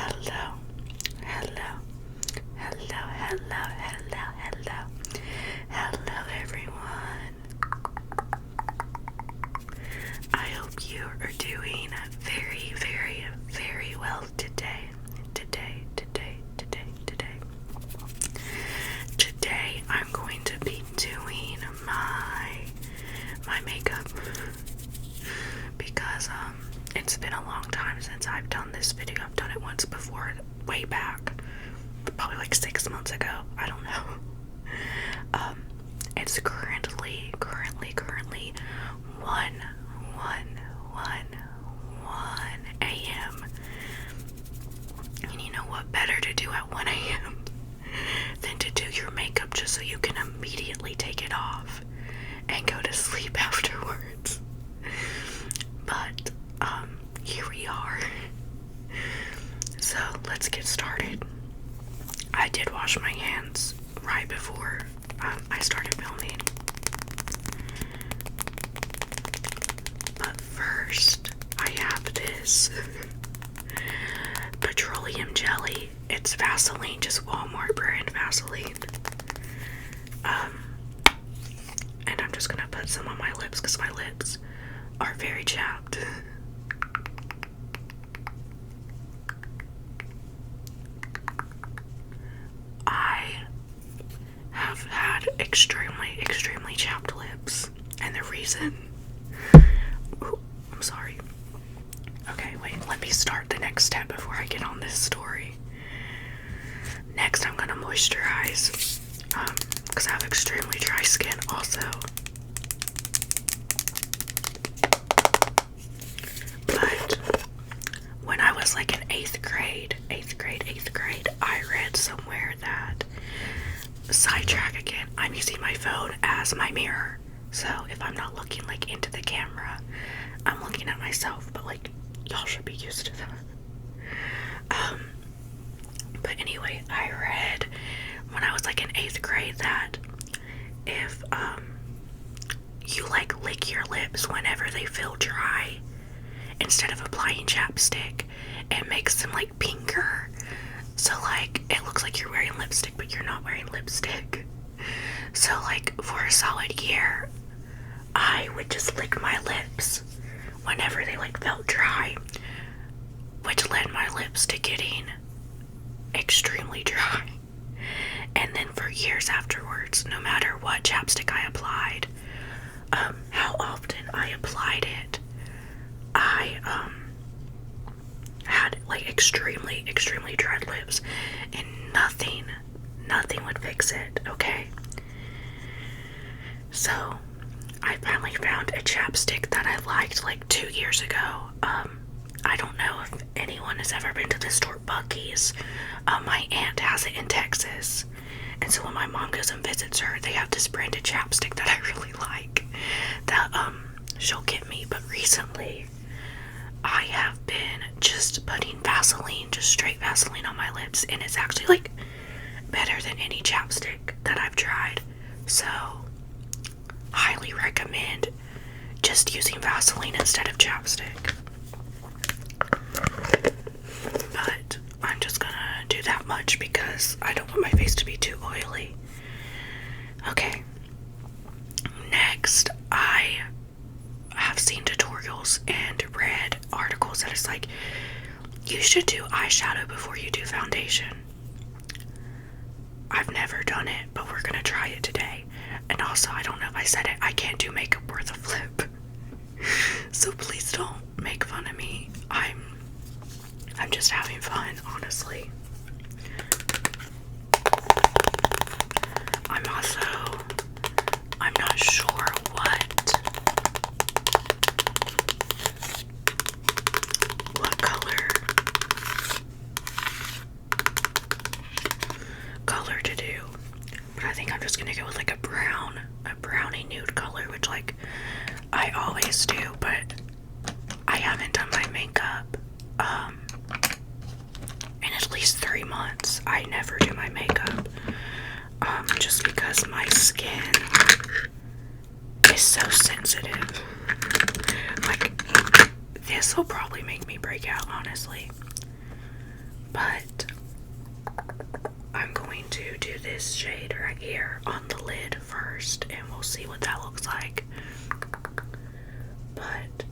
Hello, hello, hello, hello, hello, hello, hello everyone. I hope you are doing very, very, very well today. Today I'm going to be doing my makeup because it's been a long time since I've done this video. I've done it once before, way back, probably like 6 months ago. I don't know. It's currently 1 a.m. And you know what better to do at 1 a.m. than to do your makeup just so you can immediately take it off and go to sleep afterwards. But here we are. So let's get started. I did wash my hands right before I started filming. But first, I have this petroleum jelly. It's Vaseline, just Walmart brand Vaseline. And I'm just gonna put some on my lips because my lips are very chapped. I have had extremely chapped lips, and the reason... Ooh, I'm sorry. Okay, wait, let me start the next step before I get on this story. Next, I'm gonna moisturize, because I have extremely dry skin also. But when I was like in 8th grade, I read somewhere that, sidetrack again, I'm using my phone as my mirror. So if I'm not looking like into the camera, I'm looking at myself, but like, y'all should be used to that. But anyway, I read when I was like in 8th grade that if you like lick your lips whenever they feel dry instead of applying chapstick, it makes them like pinker. So like it looks like you're wearing lipstick, but you're not wearing lipstick. So like for a solid year, I would just lick my lips whenever they like felt dry, which led my lips to getting extremely dry. And then for years afterwards, no matter what chapstick I applied, how often I applied it, I had like extremely dry lips, and nothing would fix it, okay? So I finally found a chapstick that I liked like 2 years ago. I don't know if anyone has ever been to the store Buc-ee's. My aunt has it in Texas, and so when my mom goes and visits her, they have this branded chapstick that I really like that she'll get me. But recently I have been just putting Vaseline, just straight Vaseline on my lips, and it's actually like better than any chapstick that I've tried. So highly recommend just using Vaseline instead of chapstick. But I'm just gonna do that much because I don't want my face to be too oily. Okay. Next, I have seen tutorials and read articles that it's like, you should do eyeshadow before you do foundation. I've never done it, but we're gonna try it today. And also, I don't know if I said it, I can't do makeup worth a flip. So please don't make fun of me. I'm just having fun, honestly. I'm not sure what color to do. But I think I'm just gonna go with like a brownie nude color, which like I always do, but I haven't done my makeup in at least 3 months. I never do my makeup just because my skin is so sensitive. Like, this will probably make me break out, honestly. But this shade right here on the lid first, and we'll see what that looks like. But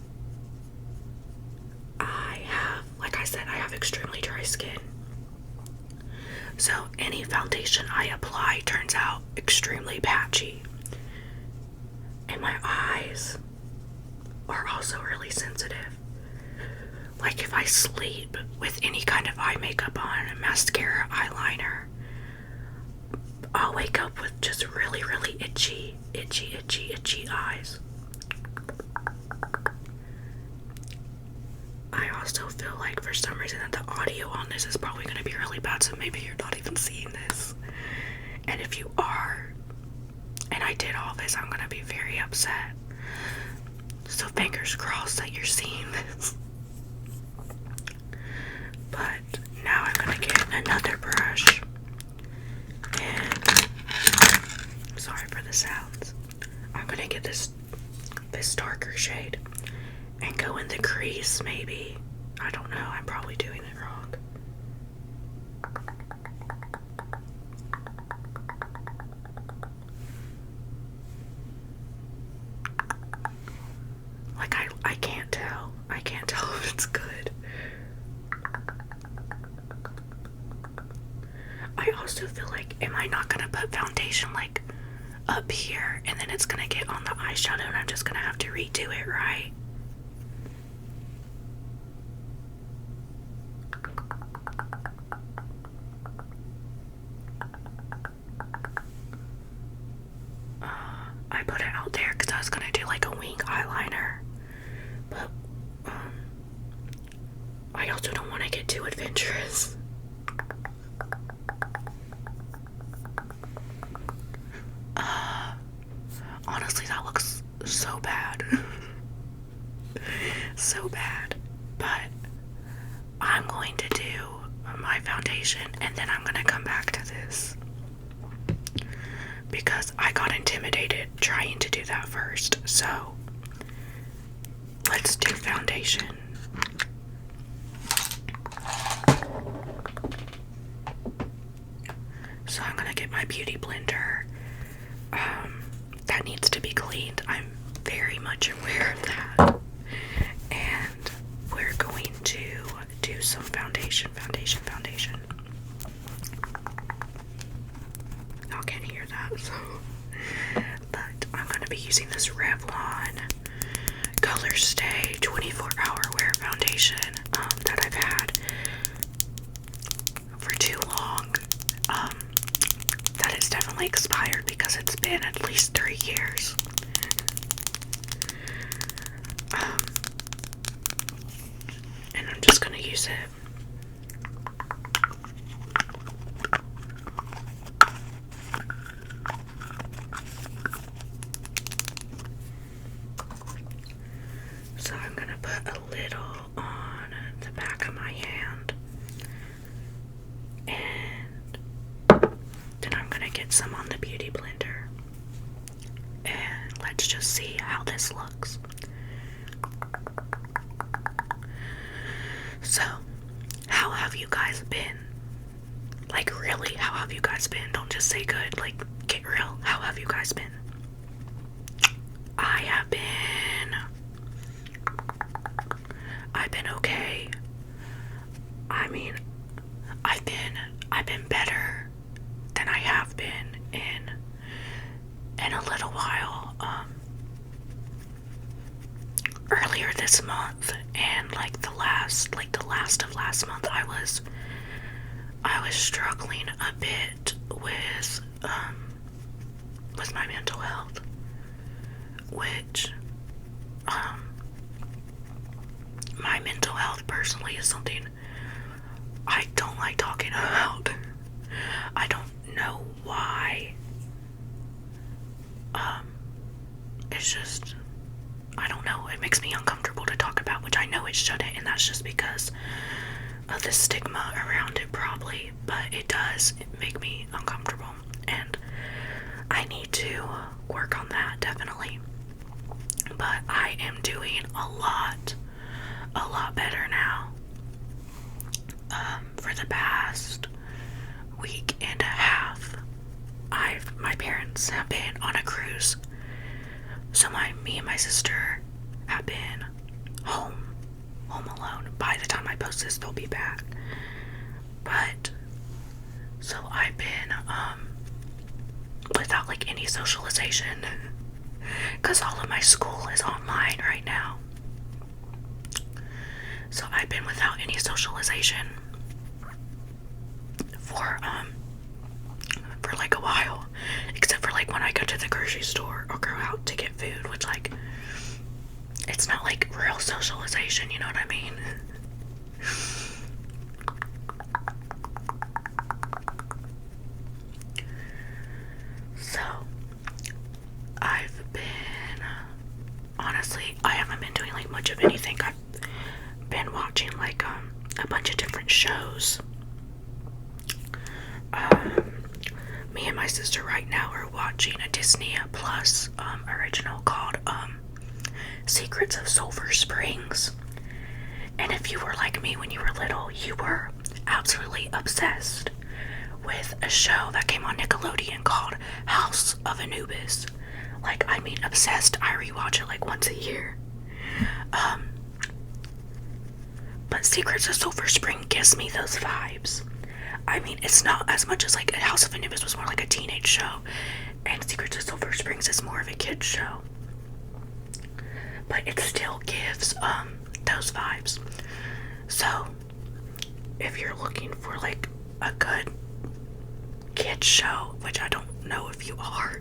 I have, like I said, I have extremely dry skin. So any foundation I apply turns out extremely patchy. And my eyes are also really sensitive. Like if I sleep with any kind of eye makeup on, mascara, eyeliner, I'll wake up with just really, really itchy eyes. I also feel like for some reason that the audio on this is probably going to be really bad, so maybe you're not even seeing this. And if you are, and I did all this, I'm going to be very upset. So fingers crossed that you're seeing this. But now I'm going to get another brush. And sorry for the sounds. I'm going to get this darker shade and go in the crease maybe. I don't know. I'm probably doing it wrong. Like I can't tell. I can't tell if it's good. I also feel like, am I not gonna put foundation like up here and then it's gonna get on the eyeshadow and I'm just gonna have to redo it, right? I put it out there because I was gonna do like a wing eyeliner, but I also don't want to get too adventurous. Honestly, that looks so bad. So bad. But I'm going to do my foundation and then I'm going to come back to this. Because I got intimidated trying to do that first. So let's do foundation. So I'm going to get my beauty blender. That needs to be cleaned. I'm very much aware of that. And we're going to do some foundation. Y'all can't hear that, so. But I'm going to be using this Revlon Color Stay 24-hour wear foundation that I've had for too long. That is definitely expired because it's been at least 3 years. And I'm just gonna use it. So I'm gonna put a little on the back of my hand. And then I'm gonna get some on the beauty blender. And let's just see how this looks. So, how have you guys been? Like, really, how have you guys been? Don't just say good, like, get real. How have you guys been? I've been okay. I mean, I've been better than I have been in a little while. Earlier this month and like the last of last month, I was struggling a bit with my mental health, which my mental health personally is something I don't like talking about. I don't know why. It's just, I don't know, it makes me uncomfortable to talk about, which I know it shouldn't, and that's just because of the stigma around it probably, but it does make me uncomfortable, and I need to work on that, definitely. But I am doing a lot better now. For the past week and a half, my parents have been on a cruise, so me and my sister have been home alone. By the time I post this, they'll be back. But so I've been without like any socialization, because all of my school is online right now. So I've been without any socialization for like a while, except for like when I go to the grocery store or go out to get food, which like it's not like real socialization, you know what I mean? So I've been, honestly, I haven't been doing like much of anything. I've been watching like a bunch of different shows. Me and my sister right now are watching a Disney Plus original called Secrets of Sulphur Springs. And if you were like me when you were little, you were absolutely obsessed with a show that came on Nickelodeon called House of Anubis. Like, I mean, obsessed. I rewatch it like once a year. But Secrets of Sulphur Spring gives me those vibes. I mean, it's not as much as like House of Anubis was more like a teenage show, and Secrets of Sulphur Springs is more of a kid's show. But it still gives those vibes. So if you're looking for like a good kid's show, which I don't know if you are,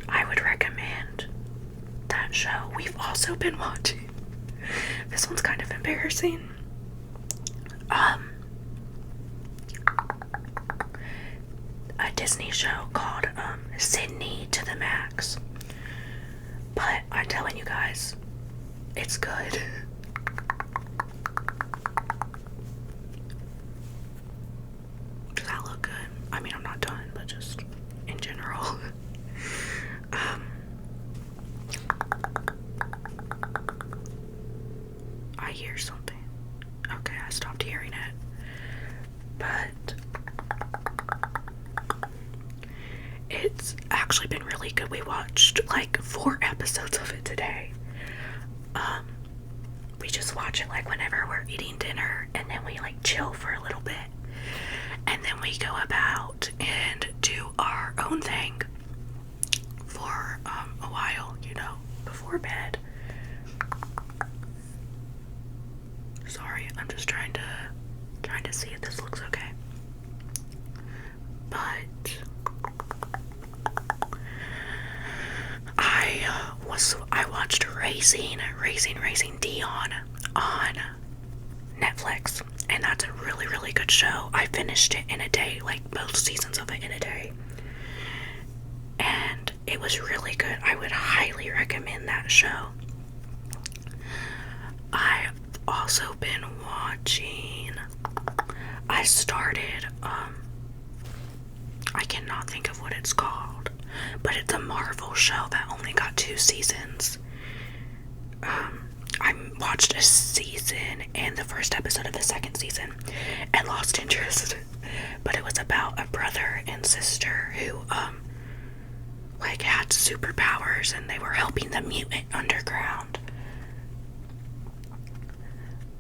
I would recommend that show. We've also been watching, this one's kind of embarrassing, a Disney show called Sydney to the Max. But I'm telling you guys, it's good. Does that look good? I mean, I'm not done, but just in general. I hear something. Okay, I stopped hearing it. But it's actually been really good. We watched like 4 episodes of it today. We just watch it like whenever we're eating dinner, and then we like chill for a little bit, and then we go about and do our own thing for a while, you know, before bed. Sorry, I'm just trying to see if this looks okay. But I watched Raising Dion on Netflix, and that's a really, really good show. I finished it in a day, like both seasons of it in a day, and it was really good. I would highly recommend that show. I've also been watching, I started, I cannot think of what it's called, but it's a Marvel show that only got 2 seasons. I watched a season and the first episode of the second season and lost interest. But it was about a brother and sister who, like had superpowers, and they were helping the mutant underground.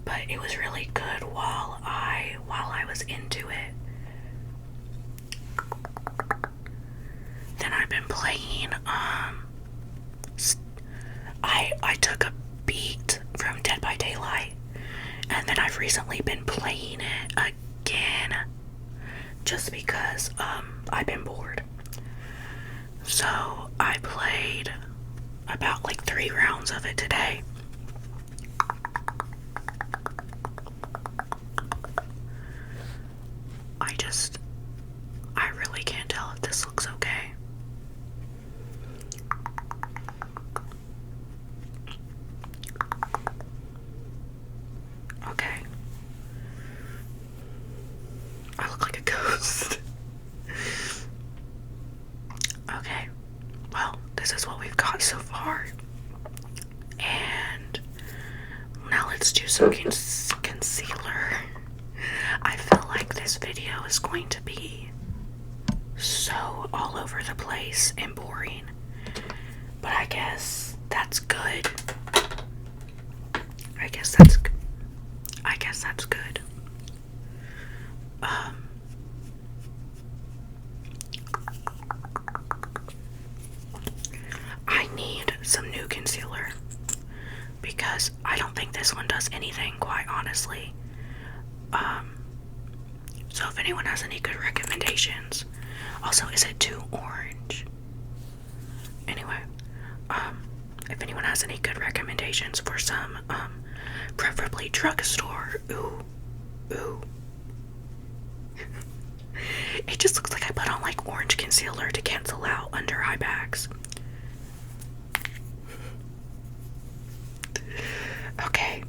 But it was really good while I was into it. Then I've been playing, I took a beat from Dead by Daylight, and then I've recently been playing it again, just because, I've been bored. So I played about like 3 rounds of it today. I really can't tell if this looks okay. Okay. I look like a ghost. Okay. Well, this is what we've got so far. And was going to be so all over the place and boring. But I guess that's good. I guess that's good. I need some new concealer because I don't think this one does anything, quite honestly. So if anyone has any good recommendations. Also, is it too orange? Anyway, if anyone has any good recommendations for some, preferably drugstore. Ooh. It just looks like I put on like orange concealer to cancel out under eye bags. Okay,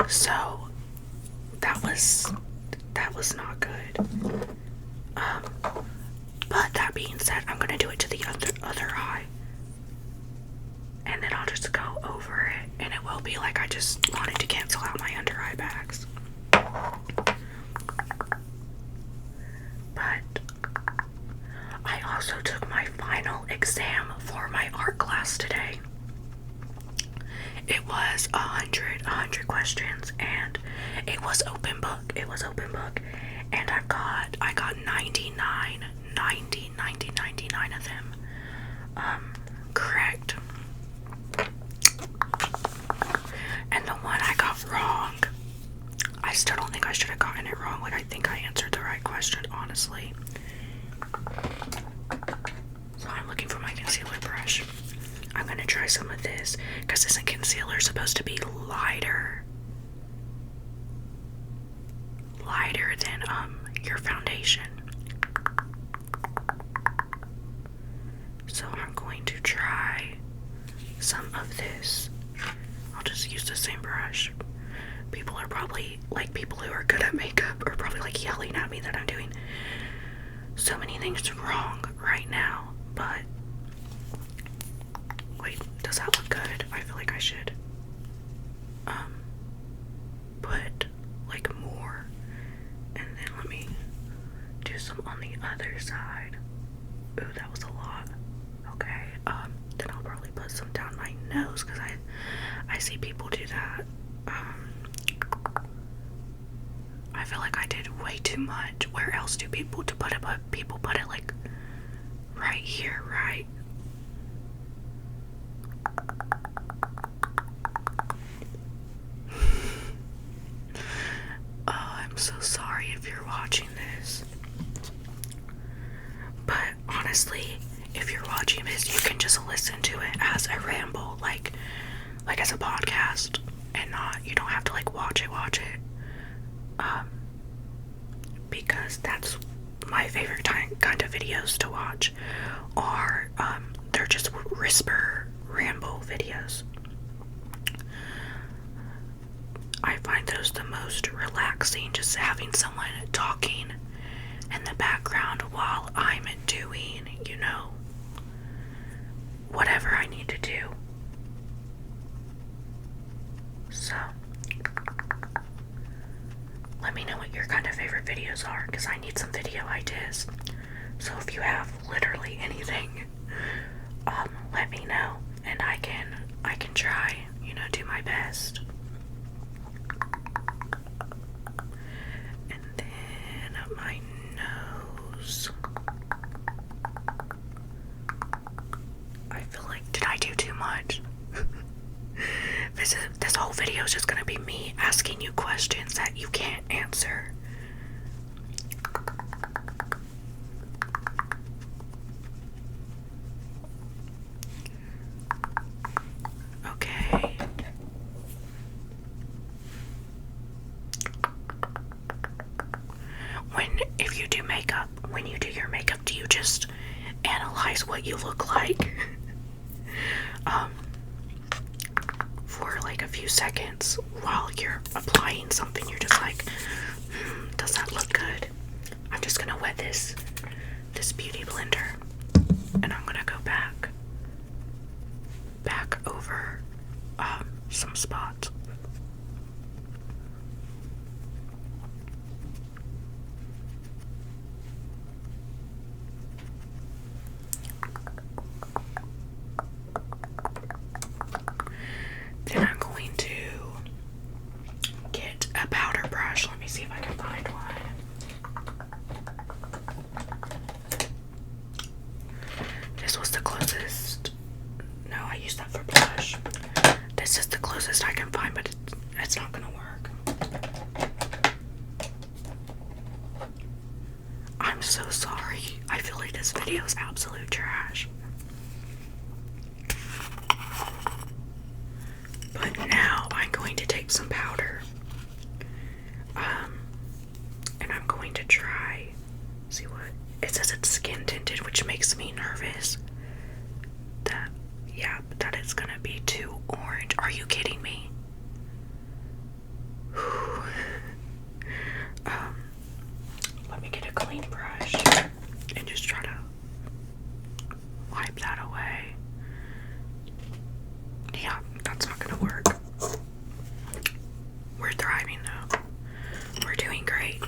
so that was not good. But that being said, I'm gonna do it to the other eye, and then I'll just go over it, and it will be like I just wanted to cancel out my under eye bags. But I also took my final exam for my art class today. It was 100 questions, and it was open book. And I got 99 of them correct. And the one I got wrong, I still don't think I should have gotten it wrong. Like, I think I answered the right question, honestly. So I'm looking for my concealer brush. I'm gonna try some of this, because isn't concealer supposed to be lighter than your foundation? So I'm going to try some of this. I'll just use the same brush. People who are good at makeup are probably like yelling at me that I'm doing so many things wrong right now, but wait, does that look good? I feel like I should put like more, and then let me do some on the other side. Ooh, that was a lot. Okay, then I'll probably put some down my nose, because I see people do that. I feel like I did way too much. Where else do people put it? But people put it like right here, right? Oh, I'm so sorry if you're watching this. But honestly, if you're watching this, you can just listen to it as a ramble, like as a podcast, and you don't have to like watch it. Because that's my favorite kind of videos to watch, or they're just whisper ramble videos. I find those the most relaxing, just having someone talking in the background while I'm doing, whatever I need to do. So, let me know what your kind of favorite videos are, because I need some video ideas. So if you have literally anything, let me know, and I can try, do my best. And then my nose. I feel like, did I do too much? This whole video is just gonna be me asking you questions that you can't answer. Okay. When you do your makeup, do you just analyze what you look like? For like a few seconds while you're applying something, you're just like, does that look good? I'm just gonna wet this beauty blender, and I'm gonna go back over some spots. so sorry. I feel like this video is absolute trash. But now I'm going to take some powder. And I'm going to try, see what, it says it's skin tinted, which makes me nervous. That it's gonna be too orange. Are you kidding me? Let me get a clean brush and just try to wipe that away. Yeah, that's not gonna work. We're thriving though. We're doing great.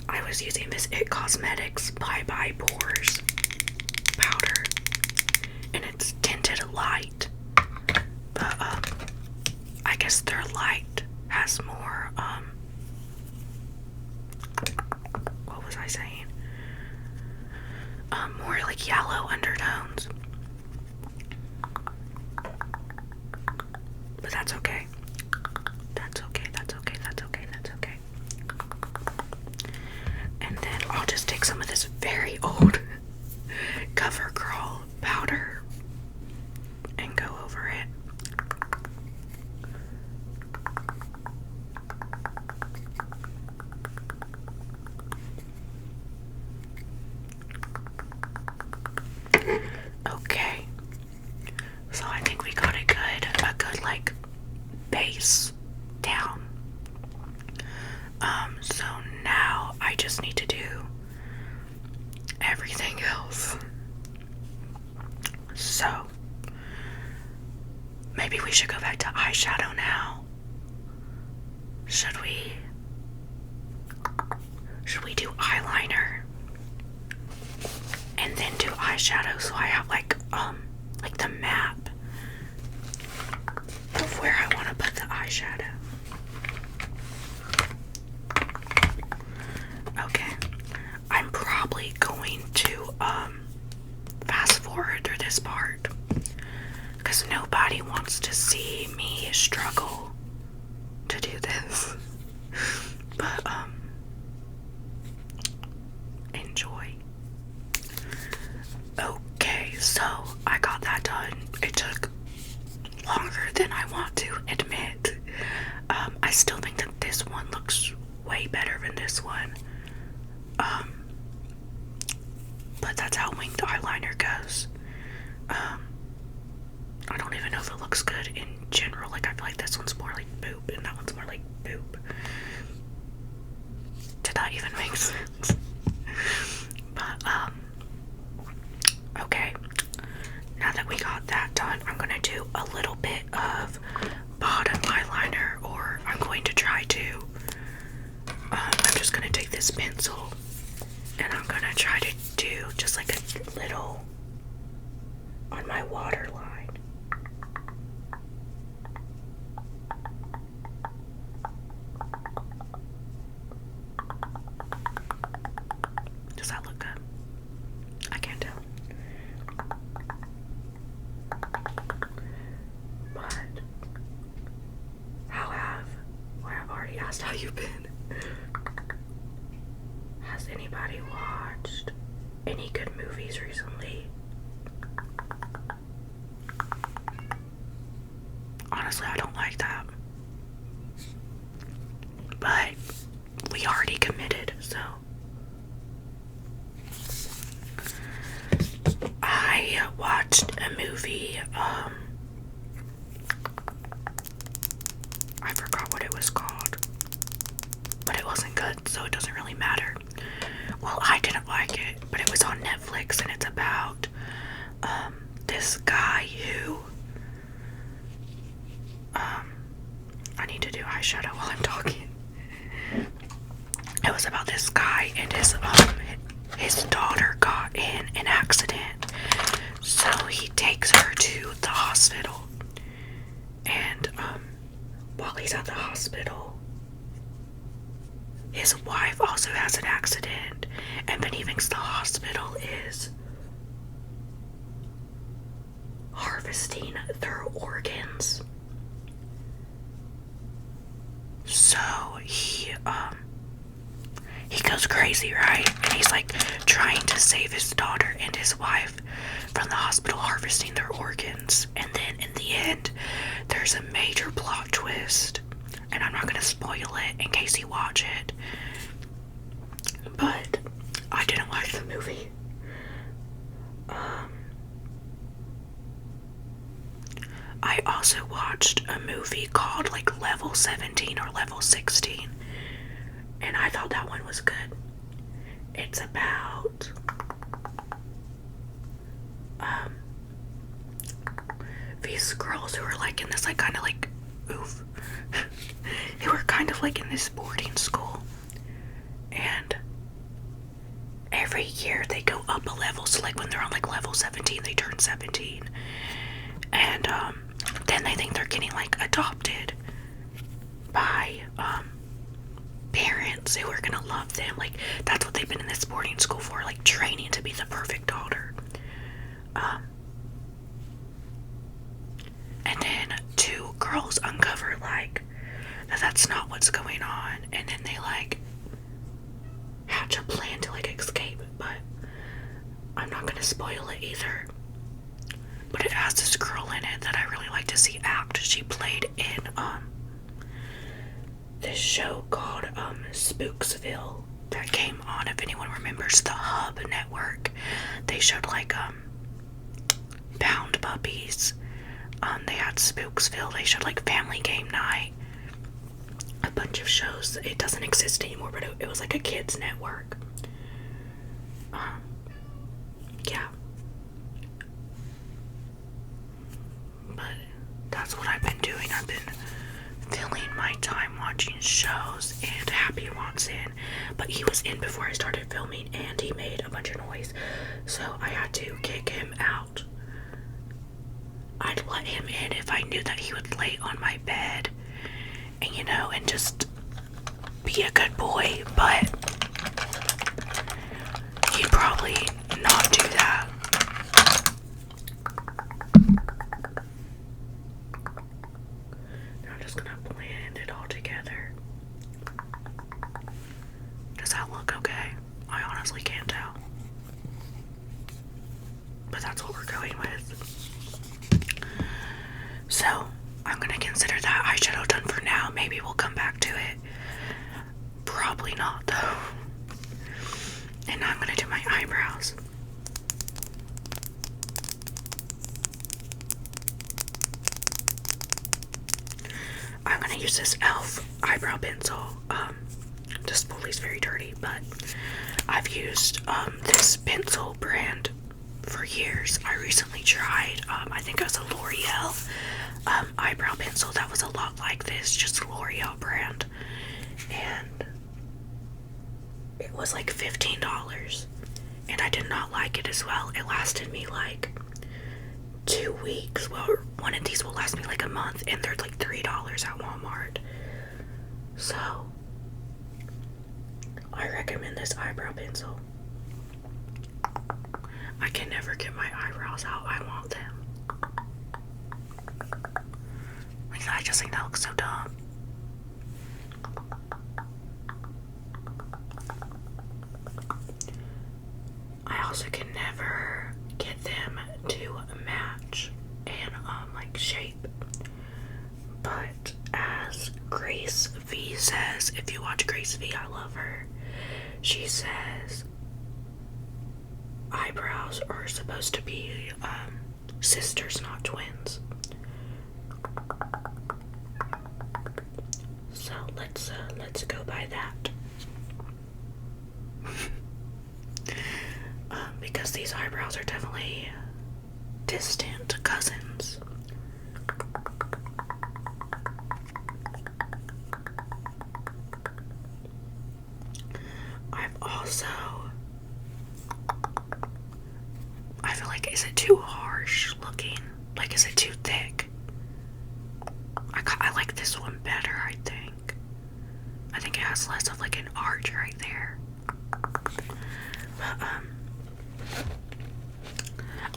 I was using this It Cosmetics Bye Bye Pores powder, and it's tinted light, but I guess their light has more what was I saying? More like yellow undertones, but that's okay. That's okay. And then I'll just take some of this very old CoverGirl powder and go over it. Okay, so I think we got a good like base down. So now I just need to do everything else. So maybe we should go back to eyeshadow now. Should we do eyeliner and then do eyeshadow, so I have like the map of where I want to put the eyeshadow? Okay, I'm probably going to fast forward through this part because nobody wants to see me struggle to do this. But enjoy. Okay, so I got that done. It took longer than I want to admit. I still think that this one looks way better than this one. But that's how winged eyeliner goes. I don't even know if it looks good in general. Like, I feel like this one's more like boop and that one's more like boop. Did that even make sense? But, okay. Now that we got that done, I'm gonna do a little bit of bottom eyeliner, or I'm going to try to. I'm just gonna take this pencil and I'm gonna try to do just like a little on my waterline. Does that look good? I can't tell. But I've already asked how you've been. Has anybody watched any good movies recently? Honestly, I don't like that. But we already committed, so I watched a movie, I forgot what it was called, but it wasn't good, so it doesn't really matter. Well, I didn't like it, but it was on Netflix, and it's about this guy who I need to do eyeshadow while I'm talking. It was about this guy and his daughter got in an accident, so he takes her to the hospital, and while he's at the hospital, his wife also has an accident, and then he thinks the hospital is harvesting their organs. So he he goes crazy, right? And he's like trying to save his daughter and his wife from the hospital harvesting their organs. And then in the end, there's a major plot twist. And I'm not going to spoil it in case you watch it. But I didn't like the movie. I also watched a movie called like Level 17 or Level 16. And I thought that one was good. It's about these girls who are like in this like kind of like they were kind of like in this boarding school, and every year they go up a level. So like when they're on like level 17, they turn 17, and then they think they're getting like adopted by parents who are gonna love them. Like that's what they've been in this boarding school for, like training to be the perfect daughter. And then two girls uncover like that's not what's going on, and then they like hatch a plan to like escape. But I'm not gonna spoil it either. But it has this girl in it that I really like to see act. She played in this show called Spooksville that came on, if anyone remembers, the Hub network. They showed like Bound Puppies. They had Spooksville. They showed like Family Game Night. A bunch of shows. It doesn't exist anymore, but it was like a kids network. Yeah. But that's what I've been doing. I've been filling my time watching shows, and Happy wants in, but he was in before I started filming and he made a bunch of noise, so I had to kick him out. I'd let him in if I knew that he would lay on my bed and and just be a good boy, but he'd probably not do that. I'm just gonna blend it all together. Does that look okay? I honestly can't tell. But that's what we're going with. So, I'm gonna consider that eyeshadow done for now. Maybe we'll come back to it. Probably not, though. And now I'm gonna do my eyebrows. I'm gonna use this e.l.f. eyebrow pencil. This spoolie is very dirty, but I've used this pencil brand for years. I recently tried, I think it was a L'Oreal eyebrow pencil that was a lot like this, just L'Oreal brand, and it was like $15, and I did not like it as well. It lasted me like 2 weeks. Well, one of these will last me like a month, and they're like $3 at Walmart. So I recommend this eyebrow pencil. I can never get my eyebrows out. I want them. Like, I just think that looks so dumb. I also can never get them to match and like shape. But as Grace V says, if you watch Grace V, I love her. She says eyebrows are supposed to be sisters, not twins. So let's go by that. Because these eyebrows are definitely distant cousins. I feel like, is it too harsh looking? Like, is it too thick? I like this one better, I think. I think it has less of like an arch right there. But,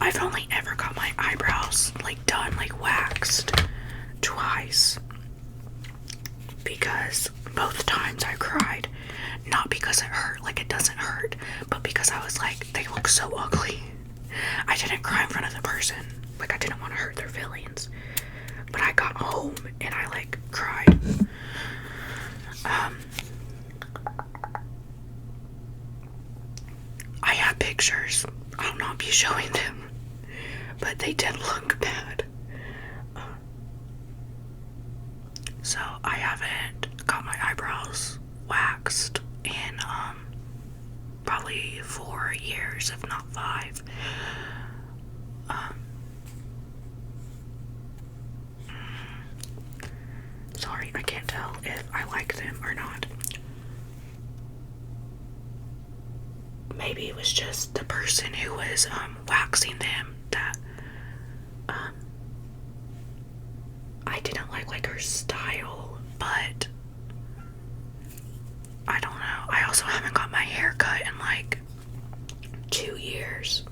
I've only ever got my eyebrows like done, like waxed twice. Because both times I cried. Not because doesn't hurt. Like, it doesn't hurt. But because I was like, they look so ugly, I didn't cry in front of the person. Like, I didn't want to hurt their feelings. But I got home and I like cried. I have pictures. I'll not be showing them, but they did look bad. So I haven't got my eyebrows waxed in probably 4 years, if not 5. Sorry, I can't tell if I like them or not. Maybe it was just the person who was waxing them that I didn't like her style, but I don't know. I also haven't got my hair cut in like 2 years.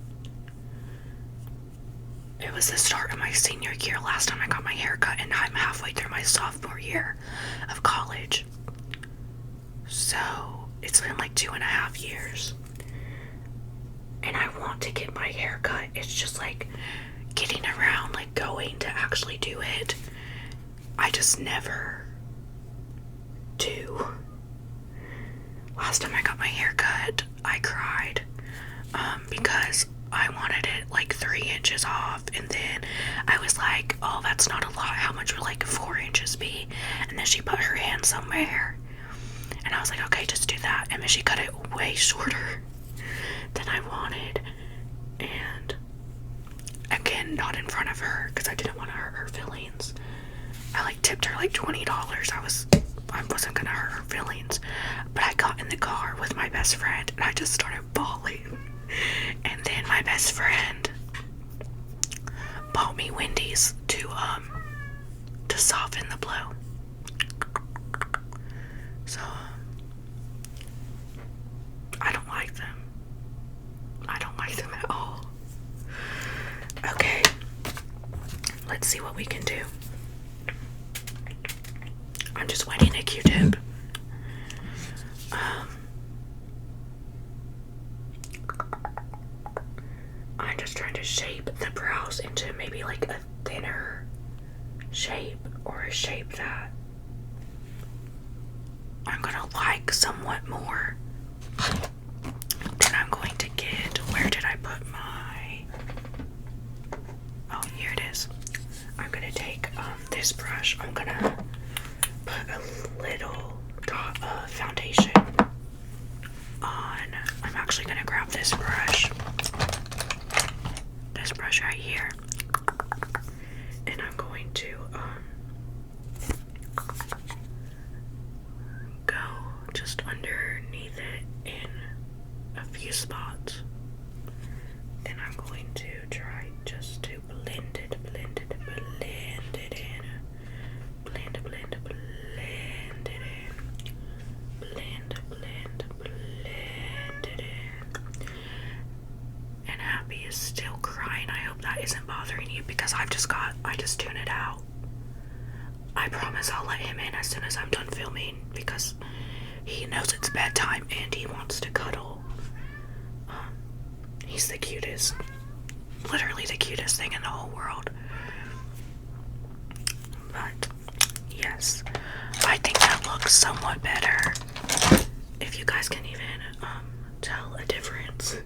It was the start of my senior year last time I got my hair cut, and I'm halfway through my sophomore year of college. So it's been like 2.5 years. And I want to get my hair cut. It's just like getting around, like going to actually do it. I just never do. Last time I got my hair cut, I cried because I wanted it like 3 inches off, and then I was like, oh, that's not a lot. How much would like 4 inches be? And then she put her hand somewhere, and I was like, okay, just do that. And then she cut it way shorter than I wanted, and again, not in front of her because I didn't want to hurt her feelings. I like tipped her like $20. I wasn't gonna hurt her feelings, but I got in the car with my best friend and I just started bawling. And then my best friend bought me Wendy's to soften the blow. So I don't like them. I don't like them at all. Okay, let's see what we can do. I'm just wetting a Q-tip. I'm just trying to shape the brows into maybe like a thinner shape, or a shape that I'm gonna like somewhat more. Then I'm going to get, where did I put my, oh, here it is. I'm gonna take this brush. I'm gonna put a little dot of foundation on. I'm actually gonna grab this brush right here, and I'm going to go just underneath it in a few spots. Then I'm going to try just to blend it in. Blend it in. And Happy is still crying. I hope that isn't bothering you, because I just tune it out. I promise I'll let him in as soon as I'm done filming, because he knows it's bedtime and he wants to cuddle. He's the cutest, literally the cutest thing in the whole world. But yes, I think that looks somewhat better. If you guys can even tell a difference.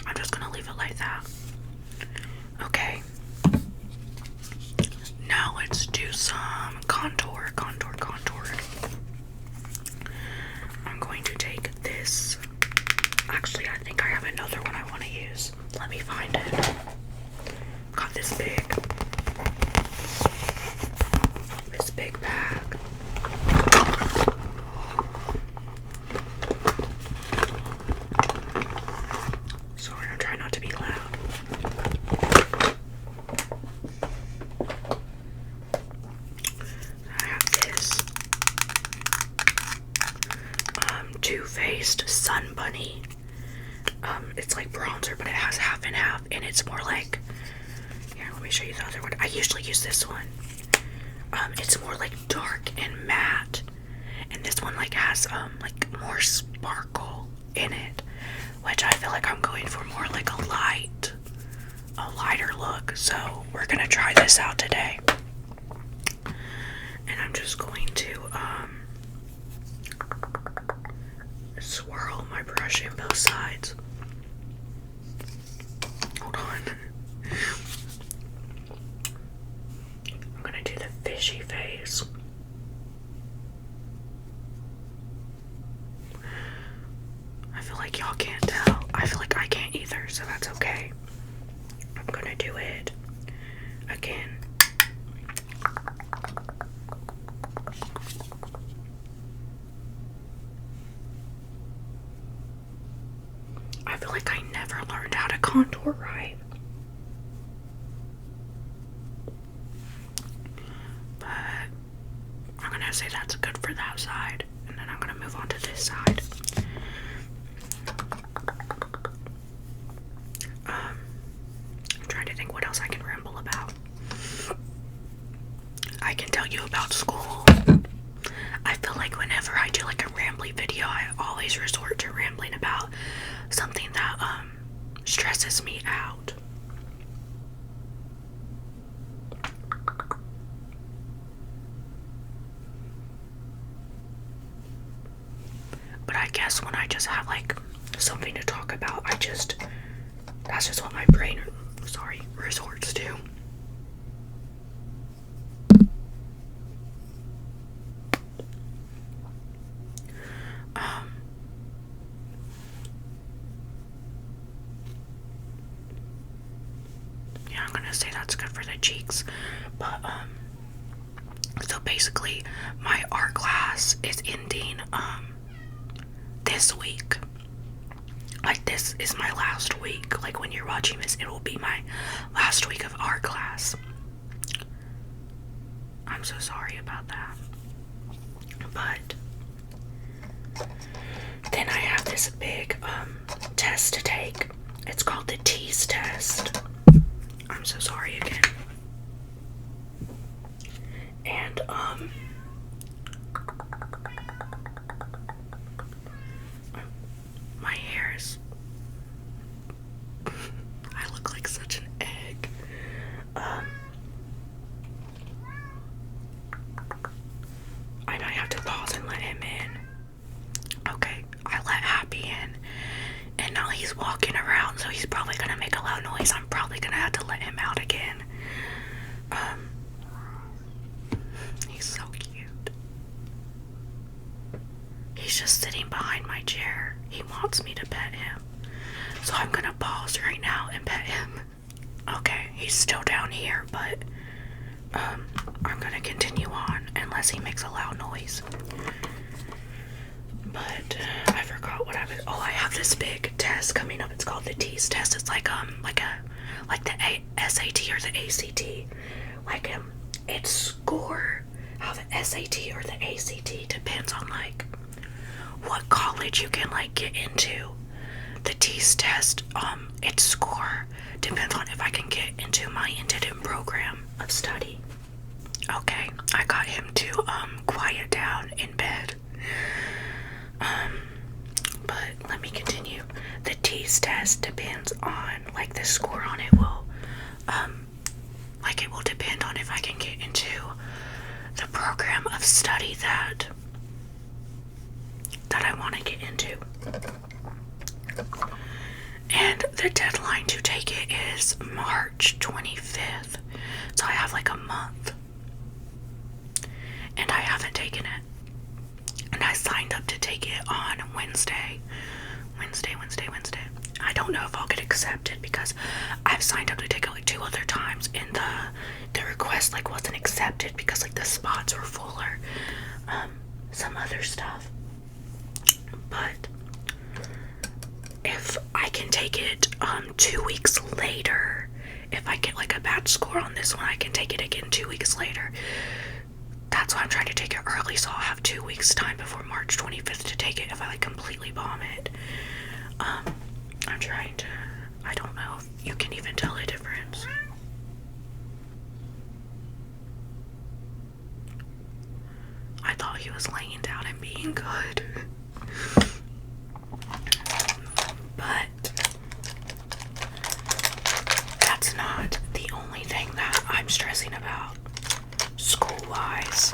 I'm just gonna leave it like that. Okay. Now let's do some contour. I'm going to take this. Actually, I think I have another one I want to use. Let me find it. Got this big bag. Sorry, I'm trying not to be loud. I have this Too Faced Sun Bunny. It's like bronzer, but it has half and half, and it's more like, here, let me show you the other one. I usually use this one. It's more like dark and matte, and this one like has like more sparkle in it, which I feel like I'm going for more like a lighter look. So we're gonna try this out today, and I'm just going to swirl my brush in both sides. Hold on. I'm gonna do the fishy face. I feel like y'all can't tell. I feel like I can't either, so that's okay. I'm gonna do it again. I feel like I never learned how to contour right. But I'm gonna say that's good for that side, and then I'm gonna move on to this side. I'm trying to think what else I can ramble about. I can tell you about school. I feel like whenever I do like a rambly video, I always resort to rambling about something that stresses me out. But I guess when I just have like something to talk about, that's just what my brain resorts to. Yeah, I'm gonna say that's good for the cheeks. But so basically my art class is ending this week. Like, this is my last week. Like, when you're watching this, it will be my last week of art class. I'm so sorry about that. But then I have this big test to take. It's called the tease test. I'm so sorry again. And my hair is I look like such an egg. I might have to pause and let him in. Okay, I let Happy in, and now he's walking around, so he's probably gonna make a loud noise. I'm probably gonna have to let him out again. He's so cute. He's just sitting behind my chair. He wants me to pet him. So I'm gonna pause right now and pet him. Okay, he's still down here, but I'm gonna continue on unless he makes a loud noise. But I forgot what I was. Oh, I have this big test coming up. It's called the tease test. It's like the SAT or the ACT. It's score how the SAT or the ACT depends on like what college you can like get into. The tease test, its score depends on if I can get into my intended program of study. Okay, I got him to quiet down in bed. But let me continue. The tease test depends on like the score on it will it will depend on if I can get into the program of study that I want to get into. And the deadline to take it is March 25th. So I have like a month. And I haven't taken it. And I signed up to take it on Wednesday. I don't know if I'll get accepted because I've signed up to take it like 2 other times and the request like wasn't accepted because like the spots were full or some other stuff. But if I can take it 2 weeks later, if I get like a bad score on this one, I can take it again 2 weeks later. That's why I'm trying to take it early, so I'll have 2 weeks time before March 25th to take it if I like completely bomb it. I'm trying to, I don't know if you can even tell a difference. he was laying down and being good. But that's not the only thing that I'm stressing about school-wise.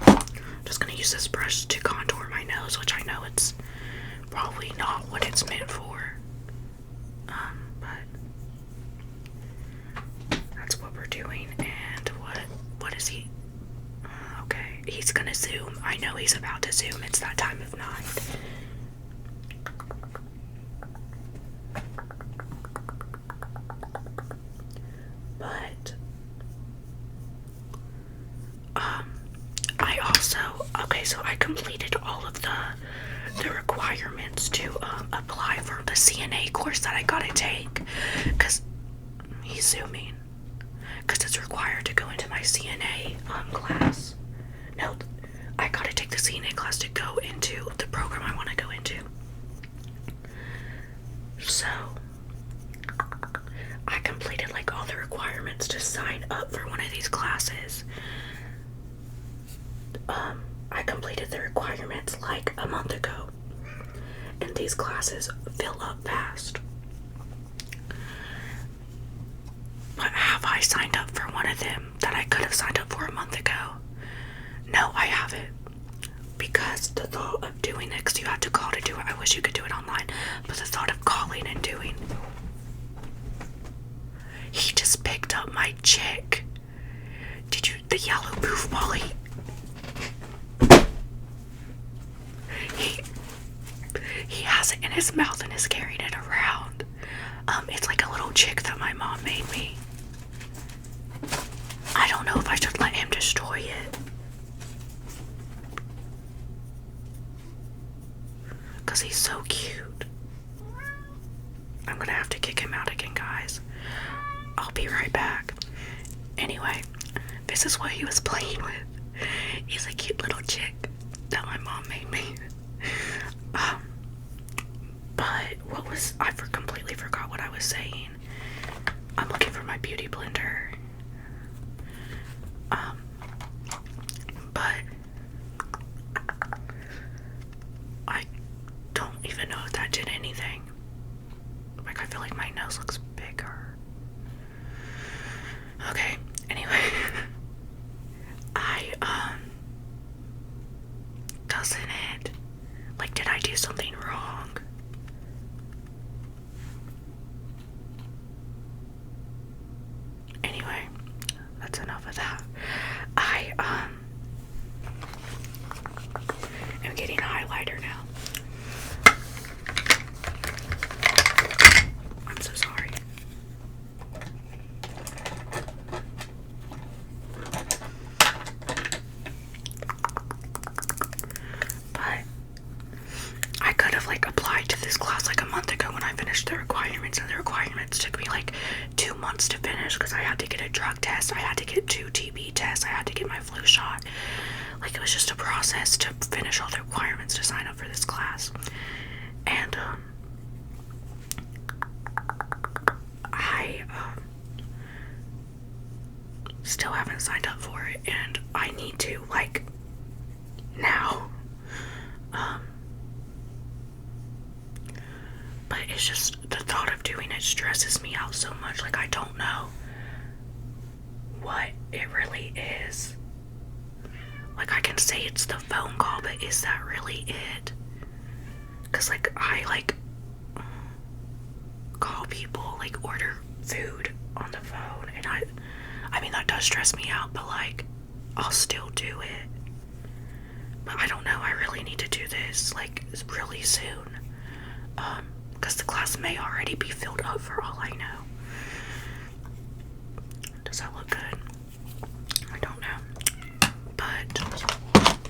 I'm just gonna use this brush to contour my nose, which I know it's probably not what it's meant for. But that's what we're doing. And what is he? Okay, he's gonna zoom. I know he's about to zoom. It's that time of night. But I also, okay, so I completed all of the requirements to apply for the CNA course that I gotta take, because he's zooming, because it's required to go into my CNA class. No, I gotta take the CNA class to go into the program I want to go into. So I completed like all the requirements to sign up for one of these classes. I completed the requirements like a month ago, and these classes fill up fast. But have I signed up for one of them that I could have signed up for a month ago? No, I haven't. Because the thought of doing it, because you have to call to do it, I wish you could do it online, but the thought of calling and doing. He just picked up my chick. Did you, the yellow poof ball, he has it in his mouth and is carrying it around. It's like a little chick that my mom made me. I don't know if I should let him destroy it. Because he's so cute. I'm gonna have to kick him out again, guys. I'll be right back. Anyway, this is what he was playing with. He's a cute little chick that my mom made me. But what was, I completely forgot what I was saying. I'm looking for my beauty blender. But I don't even know if that did anything. Like, I feel like my nose looks bigger. Okay, anyway. Doesn't it? Like, did I do something wrong? Anyway, that's enough of that. I am getting a highlighter now. I'm so sorry. But I could have like applied to this class like a month ago when I finished the requirements, and the requirements took me like 2 months to finish because I had to get a drug test, I had to get 2 TB tests, I had to get my flu shot. Like, it was just a process to finish all the requirements to sign up for this class. And I still haven't signed up for it, and I need to, like, now. But it's just, the thought of doing it stresses me out so much. Like, I don't know what it really is. Like, I can say it's the phone call, but is that really it? Because, like, I, like, call people, like, order food on the phone, and I mean, that does stress me out, but, like, I'll still do it. But I don't know, I really need to do this, like, really soon. Because the class may already be filled up for all I know. Does that look good? I don't know. But,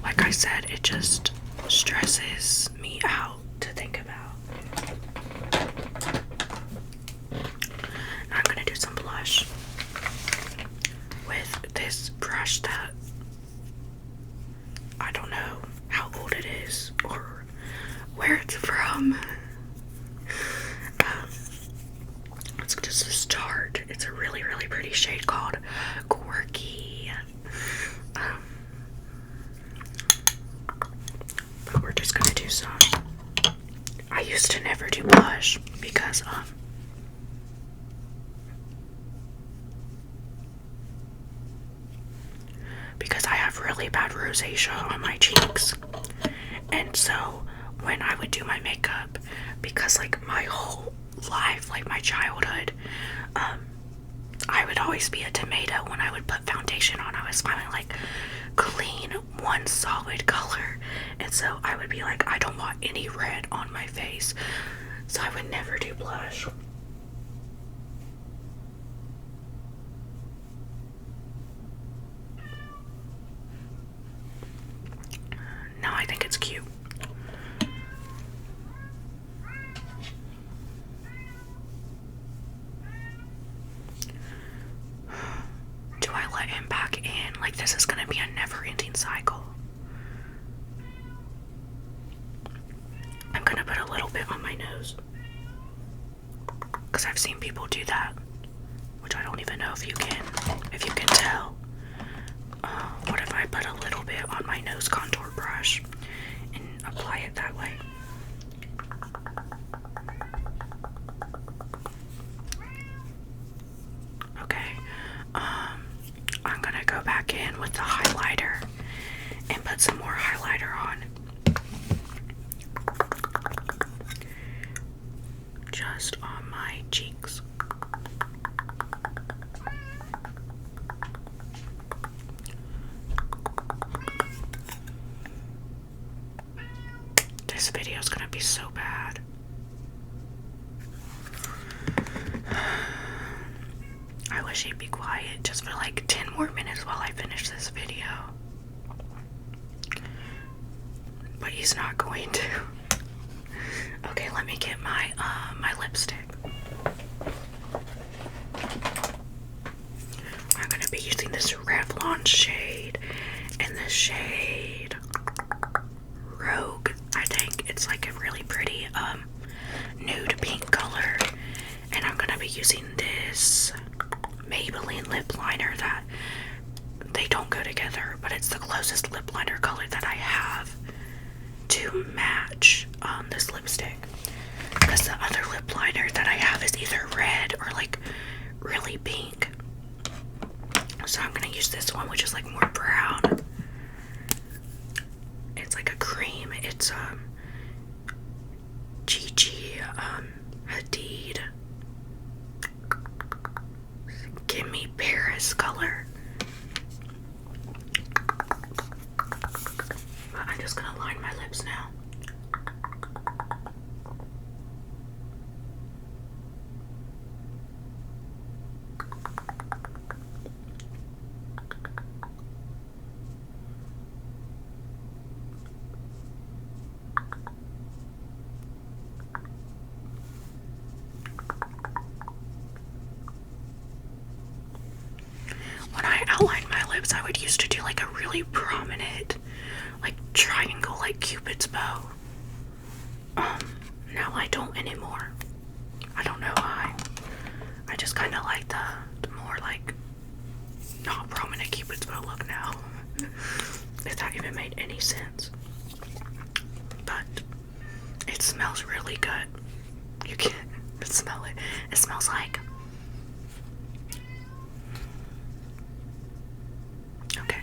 like I said, it just stresses me out to think about. Now I'm gonna do some blush with this brush that I don't know how old it is or where it's from. It's just a start. It's a really, really pretty shade called Quirky. I used to never do blush because I have really bad rosacea on my cheeks. And so when I would do my makeup, because like my whole life, like my childhood, I would always be a tomato when I would put foundation on. I was smiling like clean, one solid color. And so I would be like, I don't want any red on my face. So I would never do blush. Now I think it's cute. Do I let him back in? Like, this is gonna be a never-ending cycle. I'm gonna put a little bit on my nose, because I've seen people do that, which I don't even know if you can tell. What if I put a little bit on my nose contour brush and apply it that way? Okay, I'm gonna go back in with the highlighter and put some more highlighter on. Just on my cheeks. This video is gonna be so bad. I wish he'd be quiet just for like 10 more minutes while I finish this video. But he's not going to. Okay, let me get my my lipstick. I'm gonna be using this Revlon shade and the shade Rogue. I think it's like a really pretty nude pink color, and I'm gonna be using this Maybelline lip liner that they don't go together, but it's the closest lip liner color that I have to match this lipstick, because the other lip liner that I have is either red or like really pink. So I'm gonna use this one, which is like more brown. It's like a cream. It's Gigi Hadid Gimme Paris color. But I'm just gonna line my lips now. When I outlined my lips, I would used to do like a really prominent, like triangle, like Cupid's bow. Now I don't anymore. I don't know why. I just kind of like the more like not prominent Cupid's bow look now. If that even made any sense. But it smells really good. You can smell it. It smells like. Okay.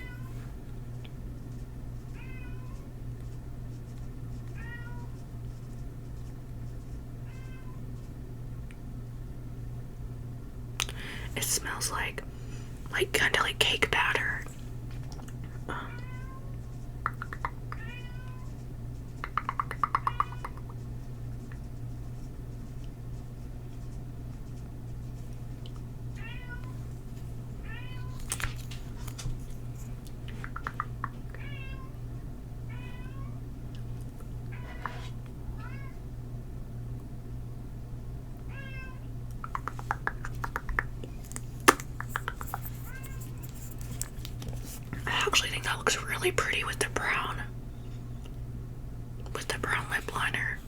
It smells like kind of like cake batter. I actually think that looks really pretty with the brown lip liner.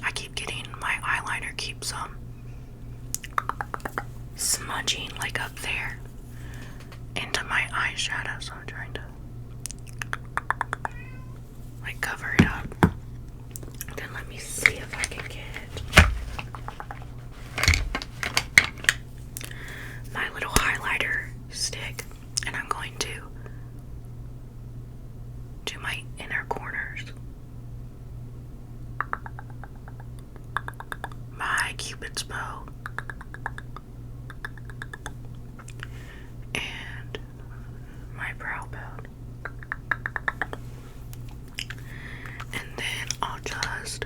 I keep getting my eyeliner keeps smudging like up there into my eyeshadow, so I'm trying to Cupid's bow. And my brow bone. And then I'll just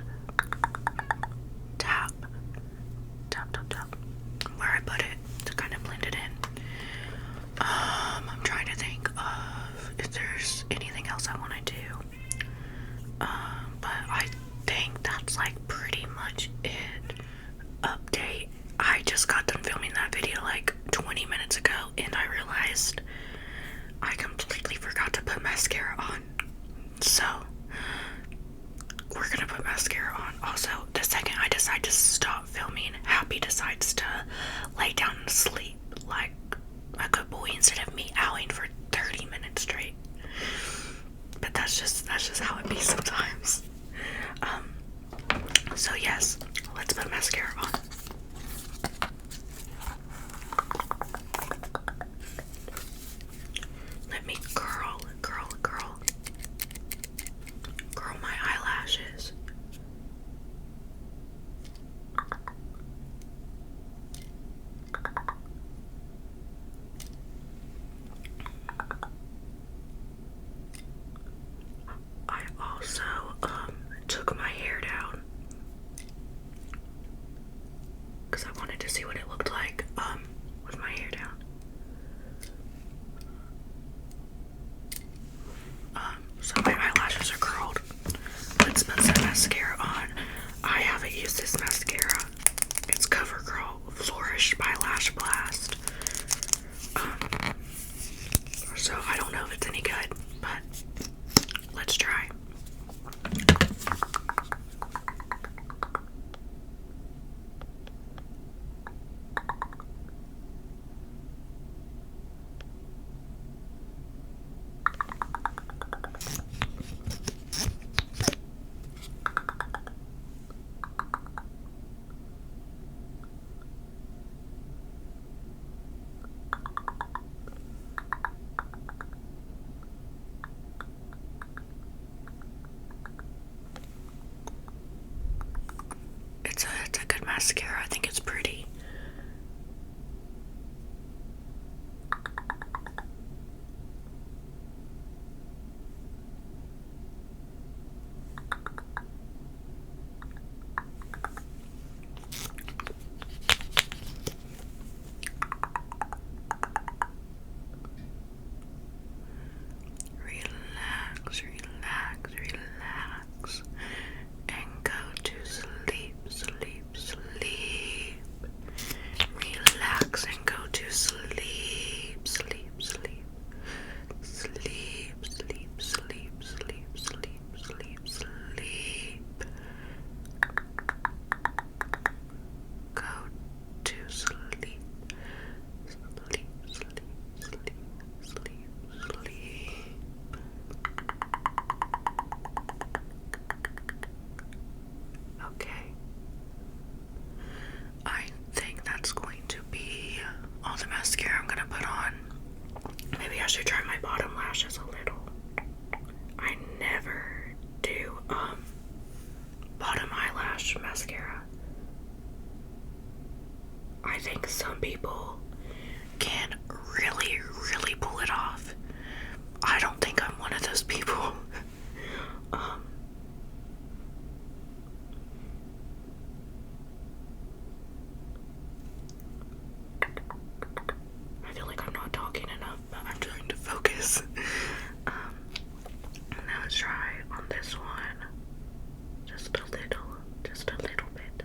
tap where I put it to kind of blend it in. I'm trying to think of if there's anything else I want to do. But I think that's like pretty much it. Update. I just got done filming that video like 20 minutes ago and I realized I completely forgot to put mascara on. So we're gonna put mascara on. Also, the second I decide to stop filming, Happy decides to lay down and sleep like a good boy instead of me owling for 30 minutes straight. But that's just how it be sometimes. So yes, let's put mascara on. Let me curl my eyelashes. I also took my hair down because I wanted to see what it looked like with my hair down. So my eyelashes are curled. Let's put some mascara on. I haven't used this mascara. It's CoverGirl Flourish by Lash Blast. So I don't know if it's any good, but let's try. It's a good mascara. I think it's pretty. Relax, and go to sleep. Relax and go to sleep. Go to sleep. Okay. I think that's going to be all the mascara I'm gonna put on. Maybe I should try my bottom lashes a little. I never do bottom eyelash mascara. I think some people can really pull it off. I don't think I'm one of those people. I feel like I'm not talking enough, but I'm trying to focus. Now let's try on this one. Just a little bit. Just a little bit.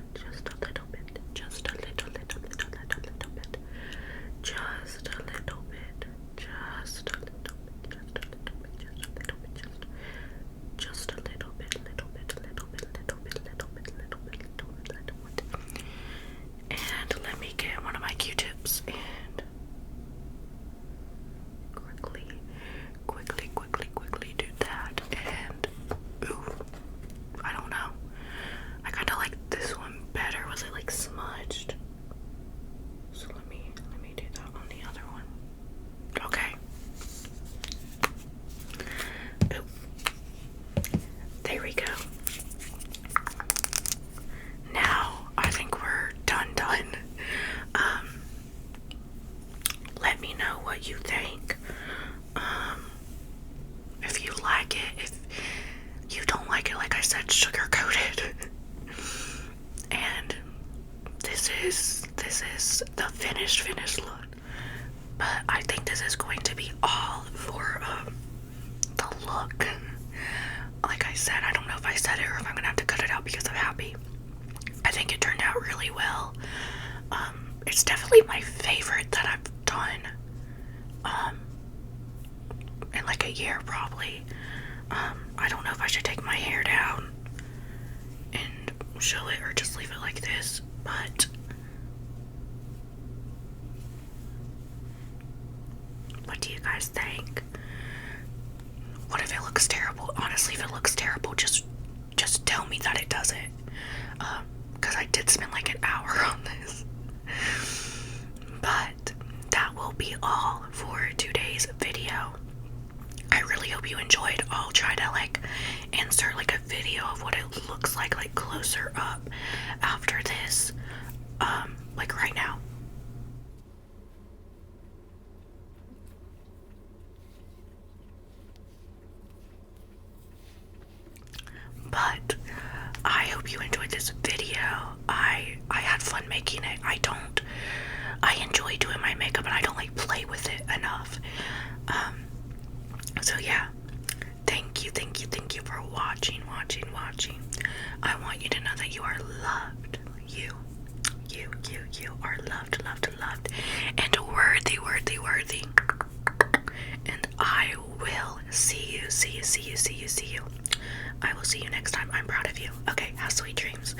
finished look. But I think this is going to be all for the look. Like I said, I don't know if I said it or if I'm gonna have to cut it out because I'm happy. I think it turned out really well. It's definitely my favorite that I've done in like a year probably. I don't know if I should take my hair down and show it or just leave it like this, but what do you guys think? What if it looks terrible? Honestly, if it looks terrible, just tell me that it doesn't. Because I did spend like an hour on this. But that will be all for today's video. I really hope you enjoyed. I'll try to like insert like a video of what it looks like closer up after this. Like right now. But I hope you enjoyed this video. I had fun making it. I enjoy doing my makeup, but I don't like play with it enough. So yeah, thank you for watching. I want you to know that you are loved. You are loved, and worthy. And I will see you. I will see you next time. I'm proud of you. Okay, have sweet dreams.